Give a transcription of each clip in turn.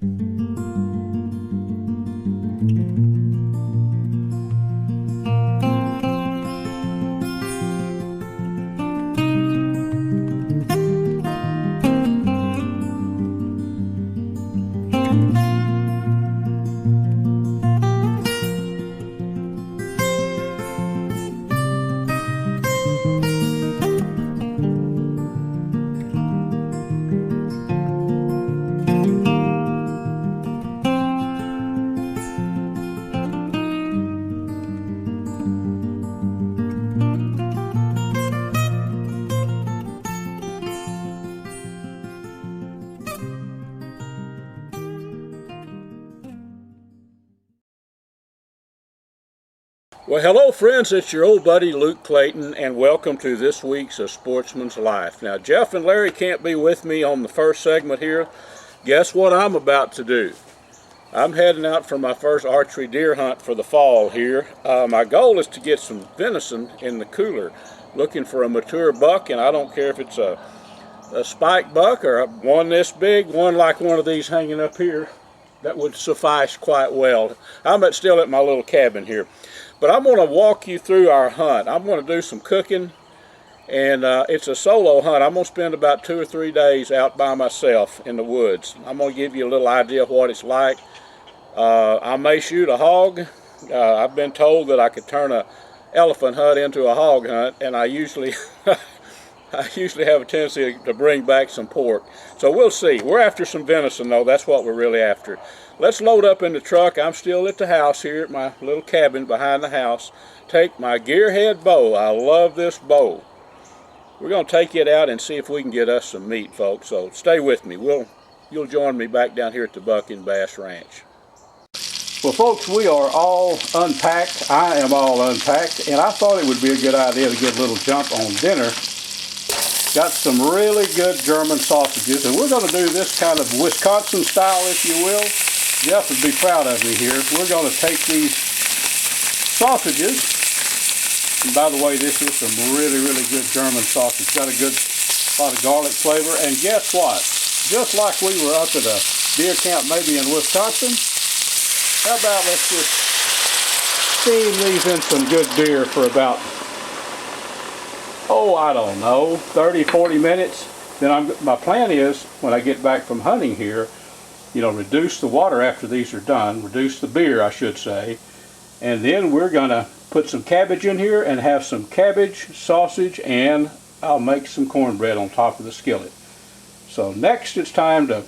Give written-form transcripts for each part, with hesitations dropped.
Well, hello friends, it's your old buddy Luke Clayton, and welcome to this week's A Sportsman's Life. Now, Jeff and Larry can't be with me on the first segment here. Guess what I'm about to do? I'm heading out for my first archery deer hunt for the fall here. My goal is to get some venison in the cooler. Looking for a mature buck, and I don't care if it's a spike buck or one this big, one like one of these hanging up here. That would suffice quite well. I'm still at my little cabin here. But I'm going to walk you through our hunt. I'm going to do some cooking, and it's a solo hunt. I'm going to spend about 2 or 3 days out by myself in the woods. I'm going to give you a little idea of what it's like. I may shoot a hog. I've been told that I could turn an elephant hunt into a hog hunt, and I usually have a tendency to bring back some pork. So we'll see. We're after some venison, though. That's what we're really after. Let's load up in the truck. I'm still at the house here at my little cabin behind the house. Take my gearhead bow. I love this bow. We're going to take it out and see if we can get us some meat, folks. So stay with me. You'll join me back down here at the Buck and Bass Ranch. Well, folks, we are all unpacked. I am all unpacked, and I thought it would be a good idea to get a little jump on dinner. Got some really good German sausages, and we're going to do this kind of Wisconsin style, if you will. Jeff would be proud of me here. We're going to take these sausages, and by the way, this is some really, really good German sausage. Got a good lot of garlic flavor, and guess what? Just like we were up at a deer camp maybe in Wisconsin, how about let's just steam these in some good deer for about, I don't know, 30, 40 minutes. Then my plan is, when I get back from hunting here, reduce the water after these are done, reduce the beer, I should say, and then we're going to put some cabbage in here and have some cabbage, sausage, and I'll make some cornbread on top of the skillet. So next it's time to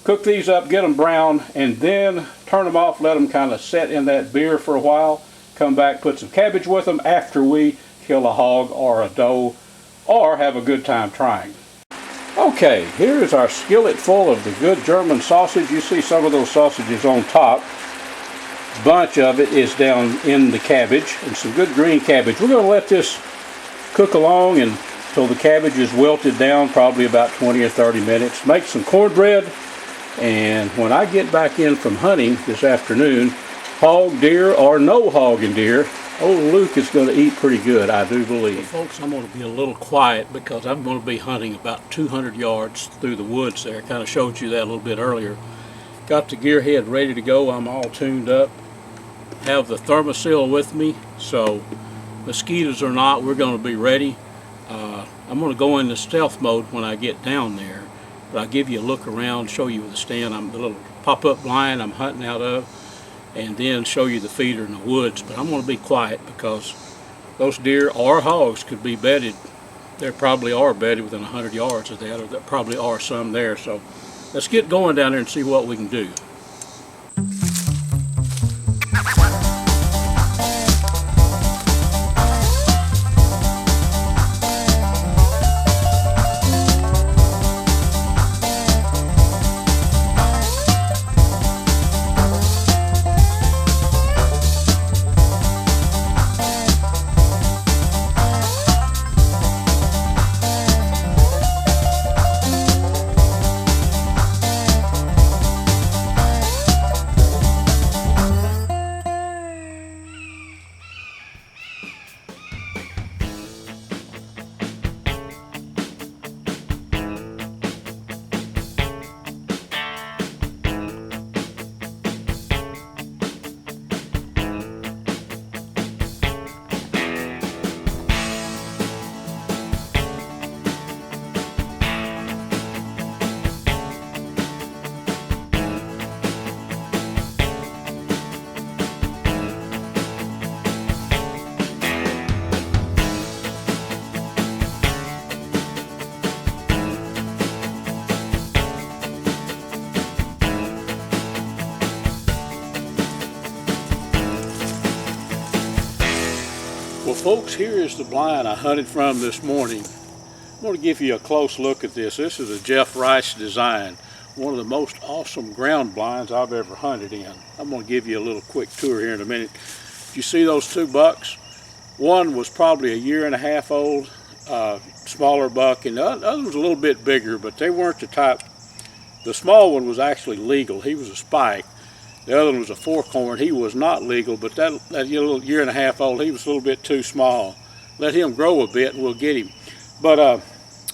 cook these up, get them brown, and then turn them off, let them kind of set in that beer for a while, come back, put some cabbage with them after we kill a hog or a doe, or have a good time trying. Okay, here is our skillet full of the good German sausage. You see some of those sausages on top. Bunch of it is down in the cabbage, and some good green cabbage. We're going to let this cook along until the cabbage is wilted down, probably about 20 or 30 minutes. Make some cornbread, and when I get back in from hunting this afternoon, hog, deer, or no hog and deer, old Luke is going to eat pretty good, I do believe. Well, folks, I'm going to be a little quiet because I'm going to be hunting about 200 yards through the woods there. Kind of showed you that a little bit earlier. Got the gearhead ready to go. I'm all tuned up. Have the thermosil with me, so mosquitoes or not, we're going to be ready. I'm going to go into stealth mode when I get down there, but I'll give you a look around, show you the stand. I'm the little pop-up blind I'm hunting out of, and then show you the feeder in the woods. But I'm going to be quiet because those deer or hogs could be bedded. There probably are bedded within 100 yards of that, or there probably are some there. So let's get going down there and see what we can do. Folks, here is the blind I hunted from this morning. I'm going to give you a close look at this. This is a Jeff Rice design. One of the most awesome ground blinds I've ever hunted in. I'm going to give you a little quick tour here in a minute. You see those two bucks? One was probably a year and a half old, smaller buck, and the other was a little bit bigger, but they weren't the type. The small one was actually legal. He was a spike. The other one was a forkhorn. He was not legal, but that little year and a half old, he was a little bit too small. Let him grow a bit and we'll get him. But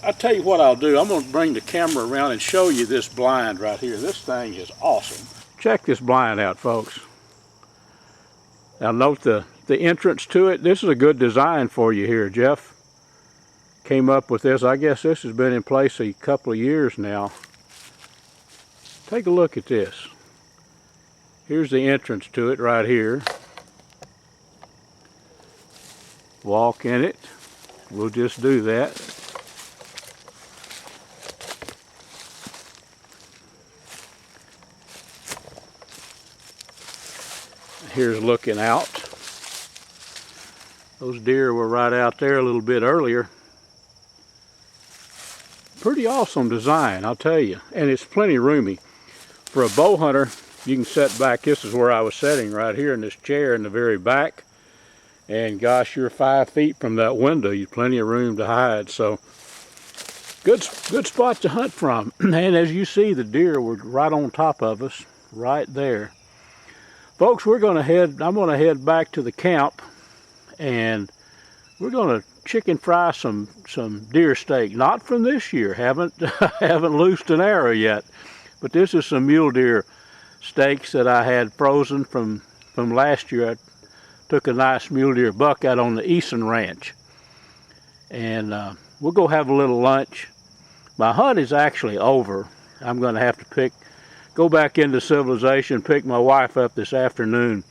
I'll tell you what I'll do. I'm going to bring the camera around and show you this blind right here. This thing is awesome. Check this blind out, folks. Now note the entrance to it. This is a good design for you here. Jeff came up with this. I guess this has been in place a couple of years now. Take a look at this. Here's the entrance to it right here. Walk in it. We'll just do that. Here's looking out. Those deer were right out there a little bit earlier. Pretty awesome design, I'll tell you. And it's plenty roomy. For a bow hunter, you can set back. This is where I was sitting right here in this chair in the very back. And gosh, you're 5 feet from that window. You've plenty of room to hide. So good spot to hunt from. And as you see, the deer were right on top of us, right there. Folks, I'm going to head back to the camp, and we're going to chicken fry some deer steak. Not from this year. Haven't loosed an arrow yet. But this is some mule deer steaks that I had frozen from last year. I took a nice mule deer buck out on the Easton Ranch, and we'll go have a little lunch. My hunt is actually over. I'm going to have to go back into civilization, pick my wife up this afternoon.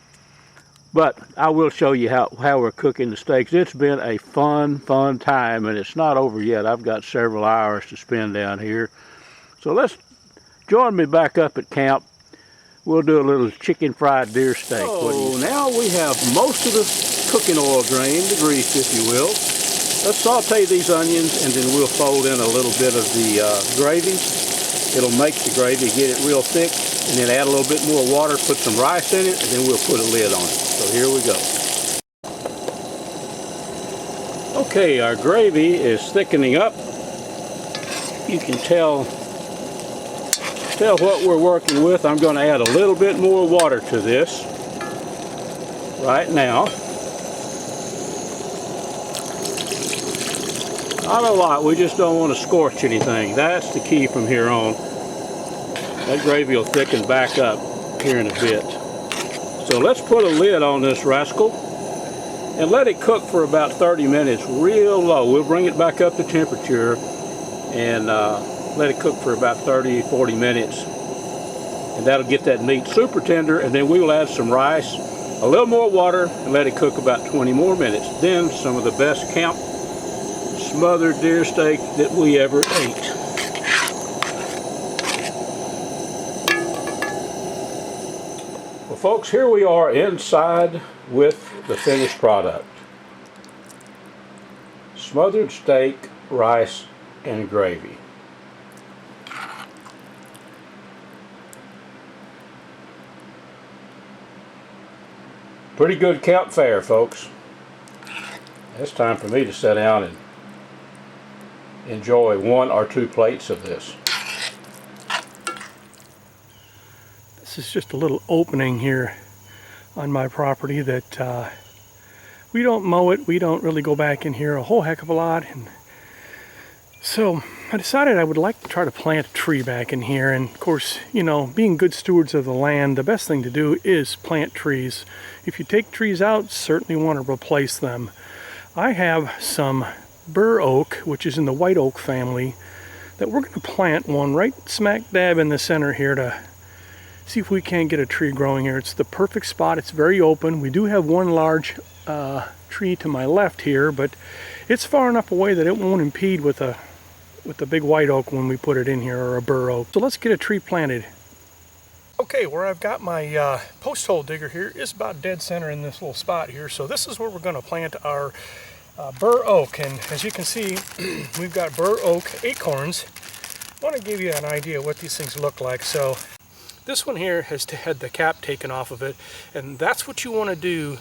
But I will show you how we're cooking the steaks. It's been a fun time, and it's not over yet. I've got several hours to spend down here. So let's join me back up at camp. We'll do a little chicken fried deer steak. So now we have most of the cooking oil drained, the grease if you will. Let's saute these onions, and then we'll fold in a little bit of the gravy. It'll make the gravy, get it real thick, and then add a little bit more water, put some rice in it, and then we'll put a lid on it. So here we go. Okay, our gravy is thickening up. You can tell what we're working with. I'm going to add a little bit more water to this right now. Not a lot, we just don't want to scorch anything. That's the key from here on. That gravy will thicken back up here in a bit. So let's put a lid on this rascal and let it cook for about 30 minutes real low. We'll bring it back up to temperature and let it cook for about 30-40 minutes. And that'll get that meat super tender, and then we will add some rice, a little more water, and let it cook about 20 more minutes. Then some of the best camp smothered deer steak that we ever ate. Well, folks, here we are inside with the finished product. Smothered steak, rice, and gravy. Pretty good camp fare, folks. It's time for me to sit down and enjoy 1 or 2 plates of this. This is just a little opening here on my property that we don't mow it. We don't really go back in here a whole heck of a lot. And so I decided I would like to try to plant a tree back in here. And of course, you know, being good stewards of the land, the best thing to do is plant trees. If you take trees out, certainly want to replace them. I have some bur oak, which is in the white oak family, that we're going to plant one right smack dab in the center here to see if we can't get a tree growing here. It's the perfect spot. It's very open. We do have one large tree to my left here, but it's far enough away that it won't impede with the big white oak when we put it in here, or a bur oak. So let's get a tree planted. Okay, where I've got my post hole digger here is about dead center in this little spot here. So this is where we're going to plant our bur oak. And as you can see, we've got bur oak acorns. I want to give you an idea what these things look like. So this one here has had the cap taken off of it. And that's what you want to do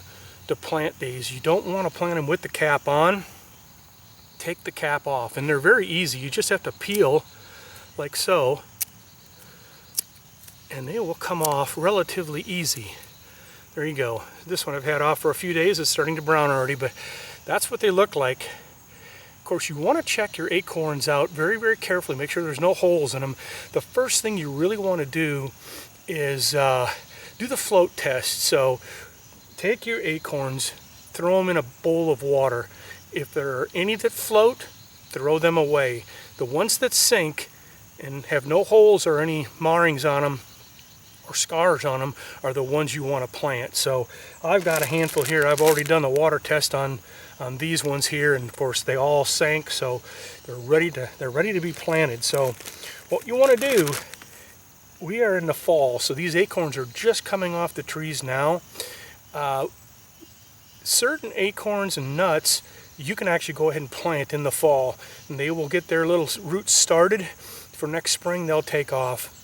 to plant these. You don't want to plant them with the cap on. Take the cap off. And they're very easy. You just have to peel like so. And they will come off relatively easy. There you go. This one I've had off for a few days. It's starting to brown already, but that's what they look like. Of course, you want to check your acorns out very, very carefully. Make sure there's no holes in them. The first thing you really want to do is do the float test. So take your acorns, throw them in a bowl of water. If there are any that float, throw them away. The ones that sink and have no holes or any marrings on them or scars on them are the ones you want to plant. So I've got a handful here. I've already done the water test on these ones here, and of course they all sank, so they're ready to be planted. So what you want to do, we are in the fall, so these acorns are just coming off the trees now. Certain acorns and nuts you can actually go ahead and plant in the fall, and they will get their little roots started. For next spring they'll take off.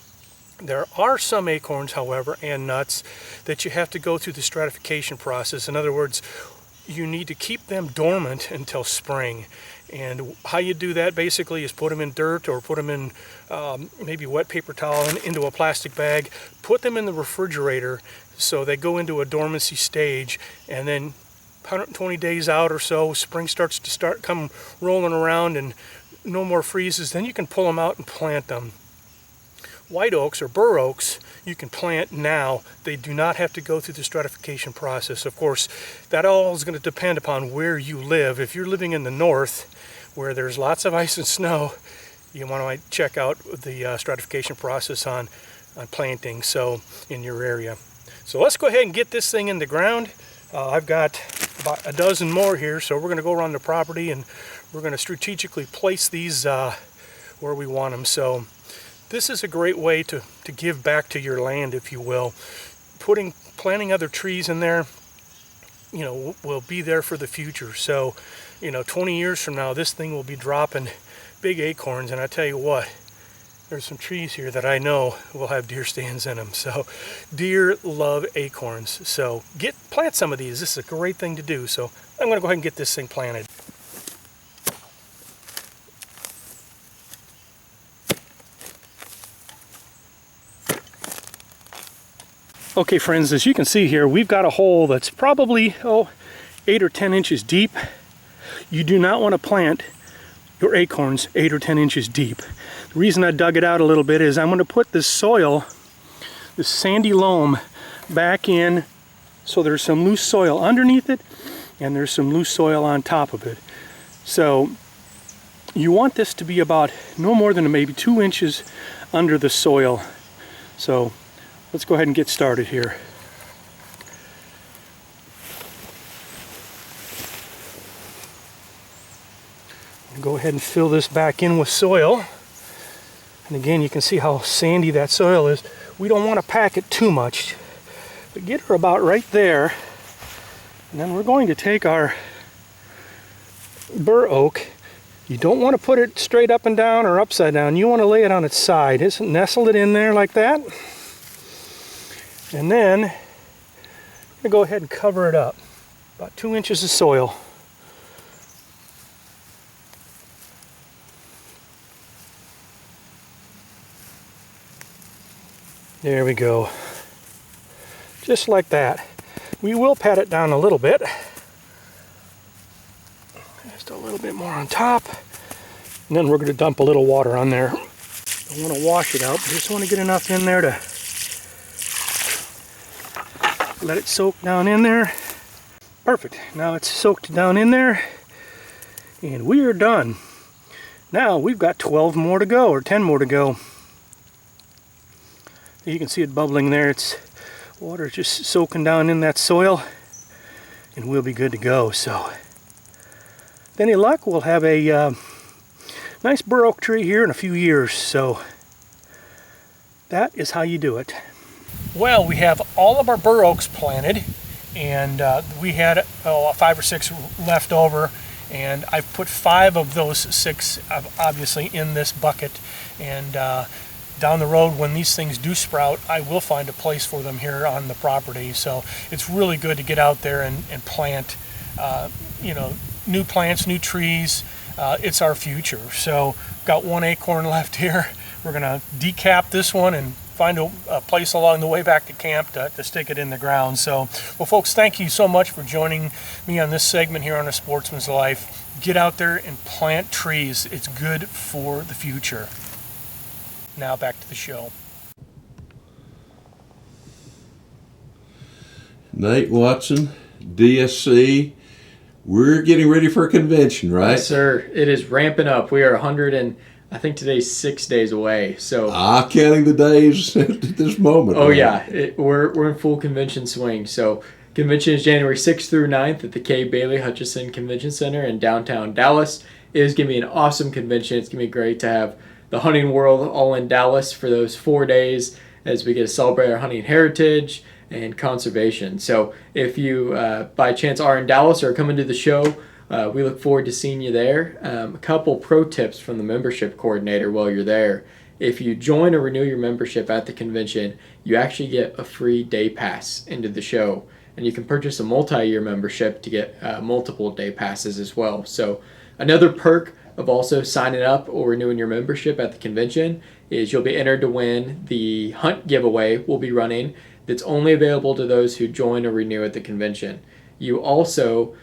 There are some acorns, however, and nuts that you have to go through the stratification process. In other words, you need to keep them dormant until spring. And how you do that basically is put them in dirt or put them in maybe wet paper towel into a plastic bag, put them in the refrigerator so they go into a dormancy stage, and then 120 days out or so, spring starts to come rolling around and no more freezes, then you can pull them out and plant them. White oaks or bur oaks you can plant now. They do not have to go through the stratification process. Of course, that all is going to depend upon where you live. If you're living in the north where there's lots of ice and snow, you want to check out the stratification process on planting so in your area. So let's go ahead and get this thing in the ground. I've got about a dozen more here, so we're going to go around the property and we're going to strategically place these where we want them. So this is a great way to give back to your land, if you will. Planting other trees in there, will be there for the future. So, 20 years from now, this thing will be dropping big acorns, and I tell you what, there's some trees here that I know will have deer stands in them. So deer love acorns. So plant some of these. This is a great thing to do. So I'm going to go ahead and get this thing planted. Okay friends, as you can see here, we've got a hole that's probably 8 or 10 inches deep. You do not want to plant your acorns 8 or 10 inches deep. The reason I dug it out a little bit is I'm going to put this soil, this sandy loam, back in, so there's some loose soil underneath it and there's some loose soil on top of it. So you want this to be about no more than maybe 2 inches under the soil. So let's go ahead and get started here. Go ahead and fill this back in with soil. And again, you can see how sandy that soil is. We don't want to pack it too much, but get her about right there. And then we're going to take our bur oak. You don't want to put it straight up and down or upside down. You want to lay it on its side. Just nestle it in there like that. And then I'm going to go ahead and cover it up. About 2 inches of soil. There we go. Just like that. We will pat it down a little bit. Just a little bit more on top. And then we're going to dump a little water on there. Don't want to wash it out, but just want to get enough in there to let it soak down in there. Perfect. Now it's soaked down in there. And we are done. Now we've got 12 more to go, or 10 more to go. You can see it bubbling there. It's water just soaking down in that soil, and we'll be good to go. So, with any luck, we'll have a nice bur oak tree here in a few years. So, that is how you do it. Well, we have all of our bur oaks planted, and we had 5 or 6 left over, and I've put 5 of those 6 obviously in this bucket, and down the road when these things do sprout, I will find a place for them here on the property. So it's really good to get out there and plant new plants, new trees. It's our future. So got 1 acorn left here. We're gonna decap this one and find a place along the way back to camp to stick it in the ground. So, well, folks, thank you so much for joining me on this segment here on A Sportsman's Life. Get out there and plant trees. It's good for the future. Now back to the show. Nate Watson, DSC. We're getting ready for a convention, right? Yes, sir. It is ramping up. We are I think today's 6 days away. So counting the days at this moment. Oh, right? yeah. We're in full convention swing. So convention is January 6th through 9th at the Kay Bailey Hutchison Convention Center in downtown Dallas. It is going to be an awesome convention. It's going to be great to have the hunting world all in Dallas for those 4 days as we get to celebrate our hunting heritage and conservation. So if you by chance are in Dallas or coming to the show, we look forward to seeing you there. A couple pro tips from the membership coordinator while you're there. If you join or renew your membership at the convention, you actually get a free day pass into the show. And you can purchase a multi-year membership to get multiple day passes as well. So another perk of also signing up or renewing your membership at the convention is you'll be entered to win the hunt giveaway we'll be running that's only available to those who join or renew at the convention. You also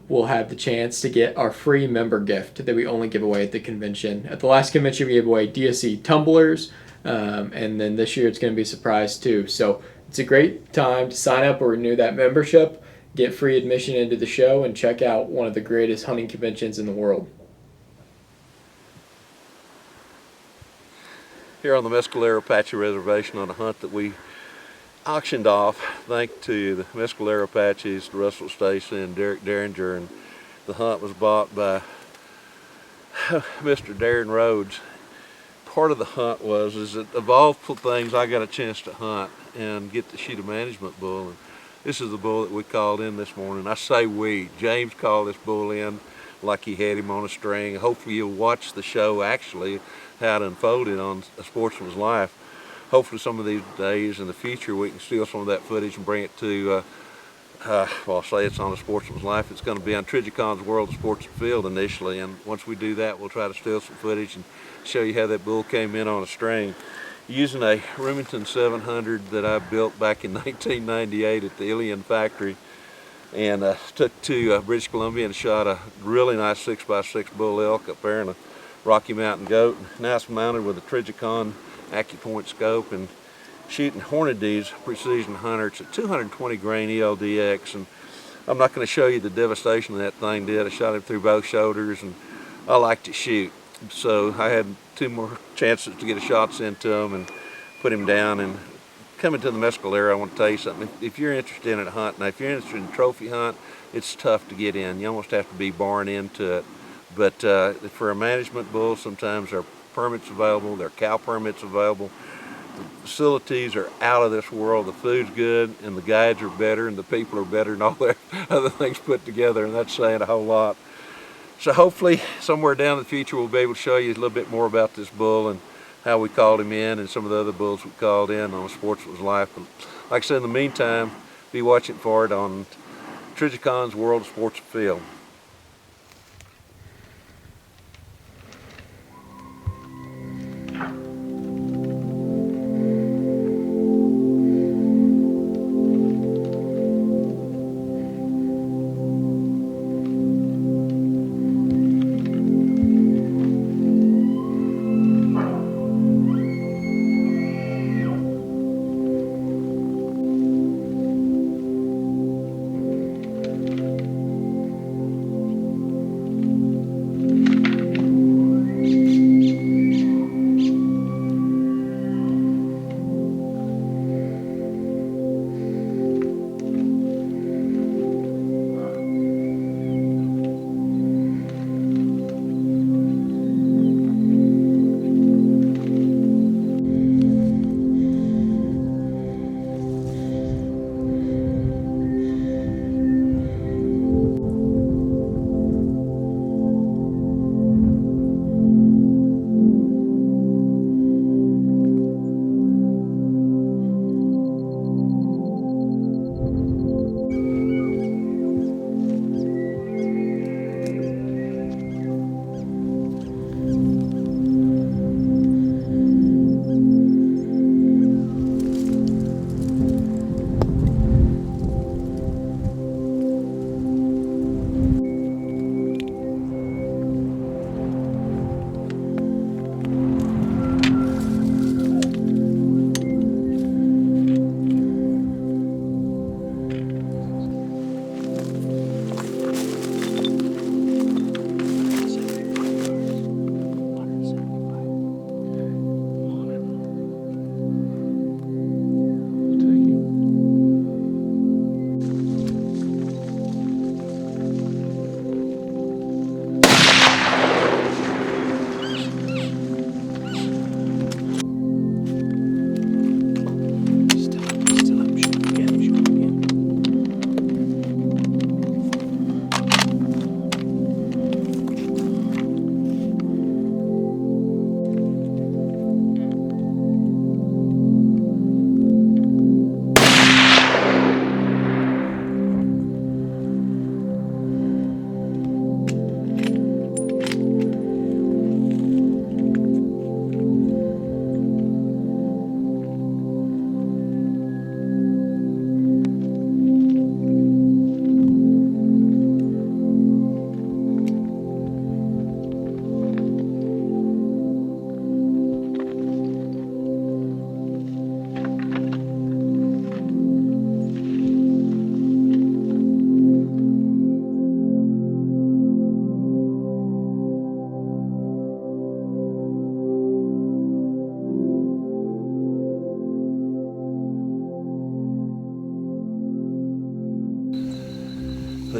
will have the chance to get our free member gift that we only give away at the convention. At the last convention, we gave away DSC tumblers, and then this year it's going to be a surprise too. So it's a great time to sign up or renew that membership, get free admission into the show, and check out one of the greatest hunting conventions in the world. Here on the Mescalero Apache Reservation on a hunt that we auctioned off, thanks to the Mescalero Apaches, Russell Stacy and Derek Derringer, and the hunt was bought by Mr. Darren Rhodes. Part of the hunt was that of all things I got a chance to hunt and get to shoot a management bull, and this is the bull that we called in this morning. I say we, James called this bull in like he had him on a string. Hopefully you'll watch the show actually how it unfolded on A Sportsman's Life. Hopefully some of these days in the future we can steal some of that footage and bring it to, well, I'll say it's on A Sportsman's Life. It's going to be on Trigicon's World of Sports and Field initially, and once we do that, we'll try to steal some footage and show you how that bull came in on a string. Using a Remington 700 that I built back in 1998 at the Ilion factory, and took to British Columbia and shot a really nice 6x6 bull elk up there in a Rocky Mountain goat. Now it's mounted with a Trigicon AccuPoint scope and shooting Hornady's Precision Hunter. It's a 220 grain ELDX, and I'm not going to show you the devastation that thing did. I shot him through both shoulders, and I like to shoot. So I had 2 more chances to get a shots into him and put him down. And coming to the Mescalero, I want to tell you something. If you're interested in a hunt, now if you're interested in trophy hunt, it's tough to get in. You almost have to be barn into it. But for a management bull, sometimes there are permits available, there are cow permits available. The facilities are out of this world. The food's good, and the guides are better, and the people are better, and all their other things put together, and that's saying a whole lot. So hopefully, somewhere down in the future, we'll be able to show you a little bit more about this bull and how we called him in and some of the other bulls we called in on A Sportsman's Life. But like I said, in the meantime, be watching for it on Trigicon's World of Sports and Field.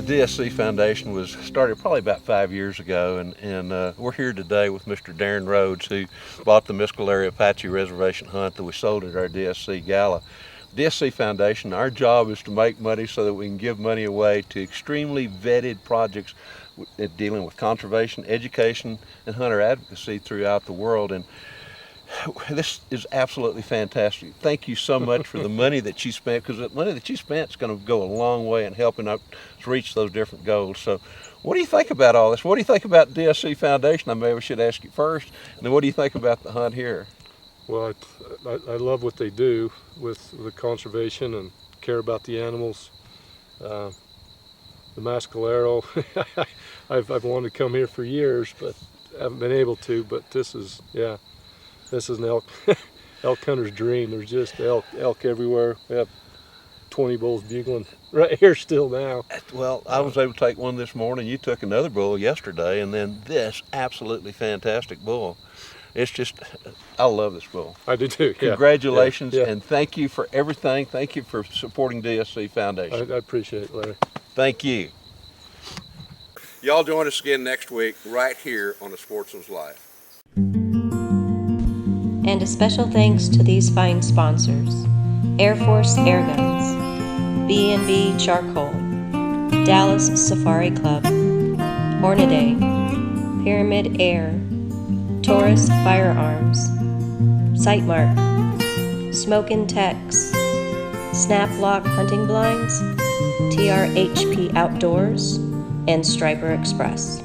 the DSC Foundation was started probably about 5 years ago, and we're here today with Mr. Darren Rhodes, who bought the Mescalero Apache Reservation hunt that we sold at our DSC Gala. DSC Foundation, our job is to make money so that we can give money away to extremely vetted projects dealing with conservation, education, and hunter advocacy throughout the world. And this is absolutely fantastic. Thank you so much for the money that you spent, because the money that you spent is going to go a long way in helping us reach those different goals. So what do you think about all this? What do you think about DSC Foundation? I maybe should ask you first. And then what do you think about the hunt here? Well, I love what they do with the conservation and care about the animals. The Mescalero, I've wanted to come here for years, but haven't been able to. But this is an elk hunter's dream. There's just elk everywhere. We have 20 bulls bugling right here still now. Well, I was able to take one this morning. You took another bull yesterday, and then this absolutely fantastic bull. It's just, I love this bull. I do too. Congratulations, yeah. and thank you for everything. Thank you for supporting DSC Foundation. I appreciate it, Larry. Thank you. Y'all join us again next week right here on the Sportsman's Life. And a special thanks to these fine sponsors: Air Force Air Guns, B&B Charcoal, Dallas Safari Club, Hornaday, Pyramid Air, Taurus Firearms, Sightmark, Smokin' Tex, Snaplock Hunting Blinds, TRHP Outdoors, and Striper Express.